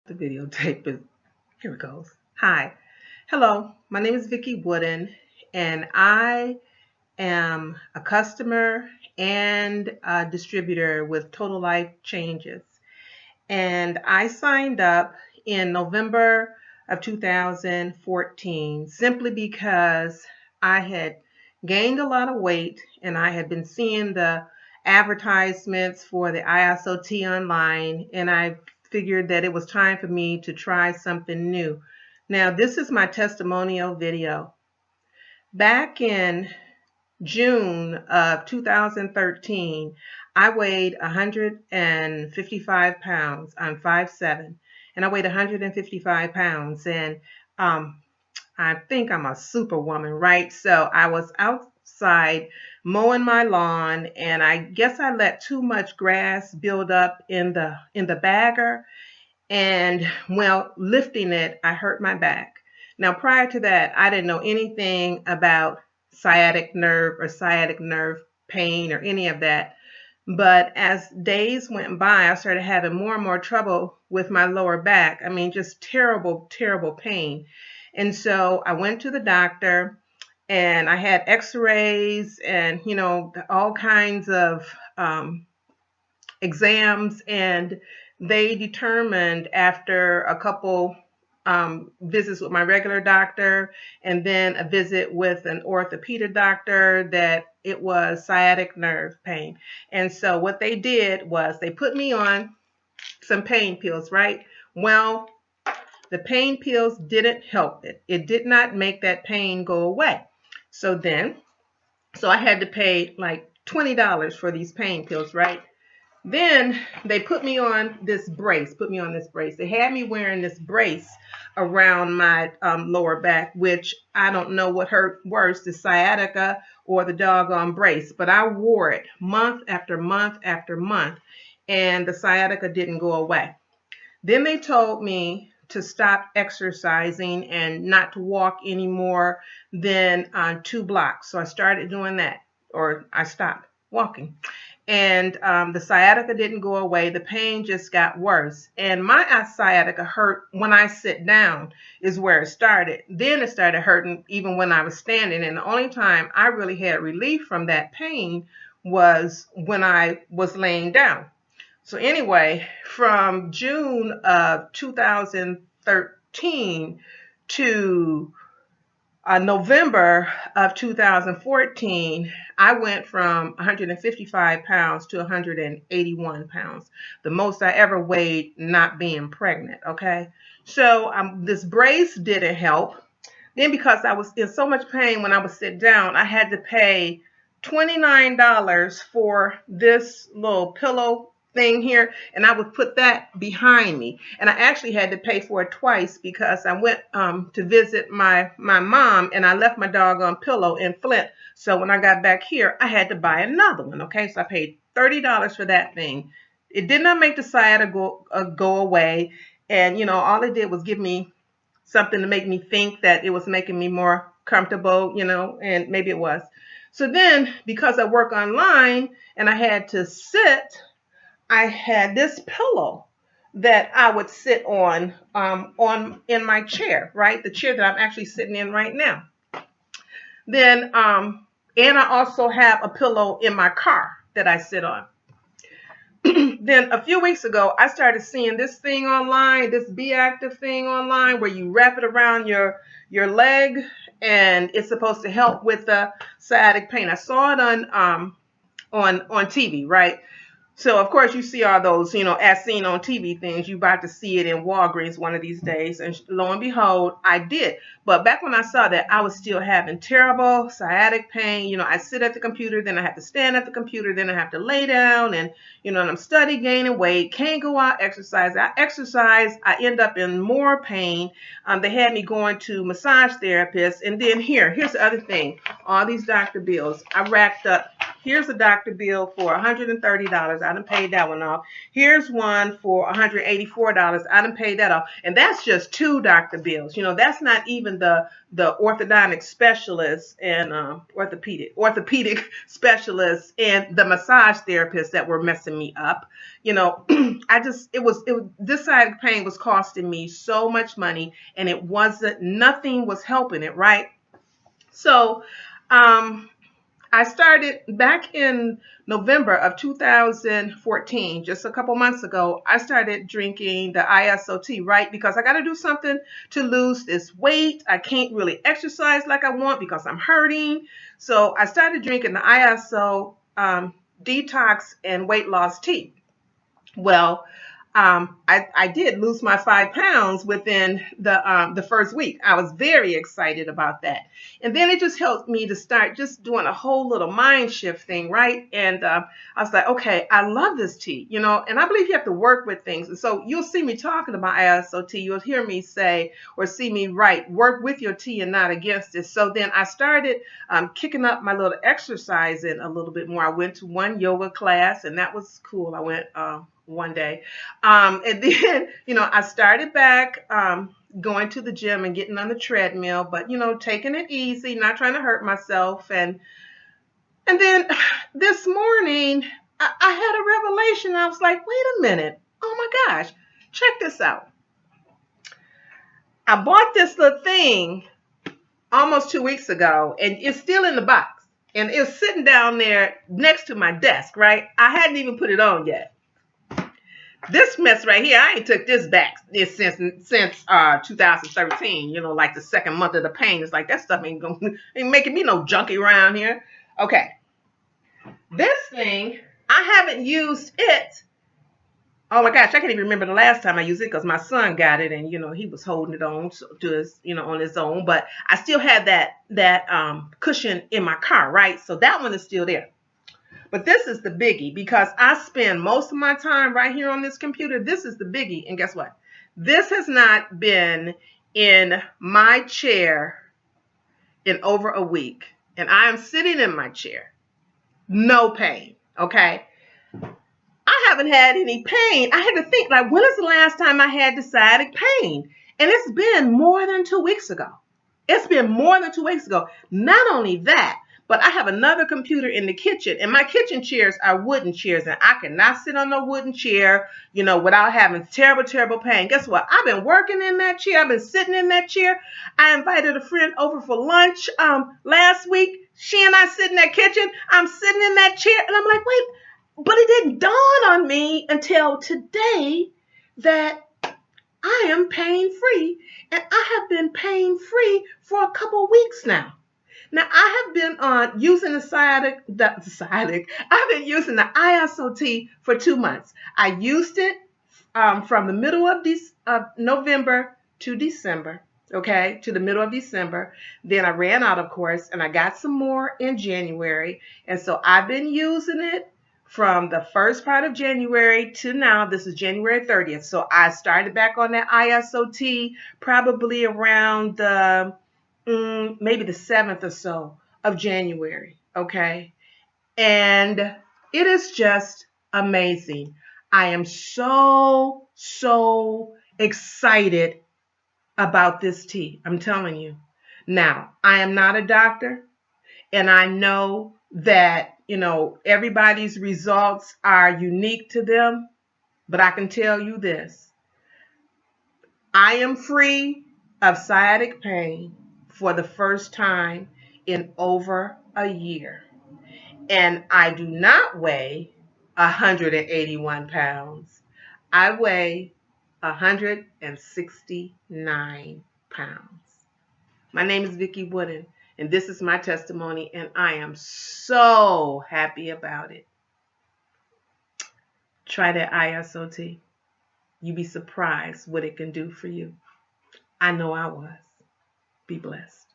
The videotape is, here it goes. Hi. Hello, my name is Vicki Wooden, and I am a customer and a distributor with Total Life Changes. And I signed up in November of 2014 simply because I had gained a lot of weight and I had been seeing the advertisements for the IASO Tea online, and I figured that it was time for me to try something new. Now, this is my testimonial video. Back in June of 2013, I weighed 155 pounds. I'm 5'7", and I weighed 155 pounds, and I think I'm a superwoman, right? So I was outside mowing my lawn, and I guess I let too much grass build up in the bagger, and while lifting it, I hurt my back. Now, prior to that, I didn't know anything about sciatic nerve or sciatic nerve pain or any of that. But as days went by, I started having more and more trouble with my lower back. I mean, just terrible, terrible pain. And so I went to the doctor, and I had x-rays and, all kinds of exams, and they determined after a couple visits with my regular doctor and then a visit with an orthopedic doctor that it was sciatic nerve pain. And so what they did was they put me on some pain pills, right? Well, the pain pills didn't help it. It did not make that pain go away. So I had to pay like $20 for these pain pills, right? Then they put me on this brace, They had me wearing this brace around my lower back, which I don't know what hurt worse, the sciatica or the doggone brace, but I wore it month after month after month, and the sciatica didn't go away. Then they told me to stop exercising and not to walk any more than 2 blocks. So I started doing that, or I stopped walking. And the sciatica didn't go away. The pain just got worse. And my sciatica hurt when I sit down is where it started. Then it started hurting even when I was standing. And the only time I really had relief from that pain was when I was laying down. So anyway, from June of 2013 to November of 2014, I went from 155 pounds to 181 pounds, the most I ever weighed not being pregnant, okay? So this brace didn't help. Then because I was in so much pain when I would sit down, I had to pay $29 for this little pillow thing here, and I would put that behind me. And I actually had to pay for it twice because I went to visit my mom, and I left my doggone pillow in Flint. So when I got back here, I had to buy another one. Okay, so I paid $30 for that thing. It did not make the sciatica go away, and all it did was give me something to make me think that it was making me more comfortable, and maybe it was. So then, because I work online and I had to sit, I had this pillow that I would sit on in my chair, right? The chair that I'm actually sitting in right now. Then, and I also have a pillow in my car that I sit on. Then a few weeks ago, I started seeing this thing online, this Be Active thing online, where you wrap it around your leg, and it's supposed to help with the sciatic pain. I saw it on TV, right? So, of course, you see all those, as seen on TV things. You're about to see it in Walgreens one of these days. And lo and behold, I did. But back when I saw that, I was still having terrible sciatic pain. I sit at the computer, then I have to stand at the computer, then I have to lay down. And, and I'm studying, gaining weight, can't go out, exercise. I exercise, I end up in more pain. They had me going to massage therapists. And then here's the other thing. All these doctor bills. I racked up Here's a doctor bill for $130. I done paid that one off. Here's one for $184. I done paid that off. And that's just 2 doctor bills. You know, that's not even the orthodontic specialist and orthopedic specialist and the massage therapist that were messing me up. You know, this sciatic pain was costing me so much money, and nothing was helping it, right? So, I started back in November of 2014, just a couple months ago. I started drinking the IASO tea, right? Because I got to do something to lose this weight. I can't really exercise like I want because I'm hurting. So I started drinking the IASO detox and weight loss tea. Well, I did lose my 5 pounds within the first week. I was very excited about that. And then it just helped me to start just doing a whole little mind shift thing, right? And I was like, okay, I love this tea, you know, and I believe you have to work with things. And so you'll see me talking about IASO tea. You'll hear me say or see me write, work with your tea and not against it. So then I started kicking up my little exercising a little bit more. I went to one yoga class, and that was cool. I went one day. And then, you know, I started back going to the gym and getting on the treadmill, but, you know, taking it easy, not trying to hurt myself. And then this morning, I had a revelation. I was like, wait a minute. Oh my gosh, check this out. I bought this little thing almost 2 weeks ago, and it's still in the box. And it was sitting down there next to my desk, right? I hadn't even put it on yet. This mess right here, I ain't took this back since 2013, you know, like the second month of the pain. It's like, that stuff ain't making me no junkie around here. Okay. This thing, I haven't used it. Oh my gosh, I can't even remember the last time I used it because my son got it, and, you know, he was holding it on to his, you know, on his own. But I still had that cushion in my car, right? So that one is still there. But this is the biggie, because I spend most of my time right here on this computer. This is the biggie. And guess what? This has not been in my chair in over a week. And I am sitting in my chair. No pain. Okay? I haven't had any pain. I had to think, like, when is the last time I had the sciatic pain? And it's been more than 2 weeks ago. It's been more than 2 weeks ago. Not only that, but I have another computer in the kitchen, and my kitchen chairs are wooden chairs, and I cannot sit on no wooden chair, you know, without having terrible, terrible pain. Guess what? I've been working in that chair. I've been sitting in that chair. I invited a friend over for lunch last week. She and I sit in that kitchen. I'm sitting in that chair, and I'm like, wait, but it didn't dawn on me until today that I am pain-free, and I have been pain-free for a couple weeks now. Now, I have been using the sciatic. I've been using the IASO tea for 2 months. I used it from the middle of November to December, okay, to the middle of December. Then I ran out, of course, and I got some more in January. And so I've been using it from the first part of January to now. This is January 30th. So I started back on that IASO tea probably around the maybe the 7th or so of January, okay? And it is just amazing. I am so excited about this tea. I'm telling you. Now, I am not a doctor, and I know that, you know, everybody's results are unique to them, but I can tell you this. I am free of sciatic pain for the first time in over a year. And I do not weigh 181 pounds. I weigh 169 pounds. My name is Vicki Wooden, and this is my testimony, and I am so happy about it. Try that IASO tea. You'd be surprised what it can do for you. I know I was. Be blessed.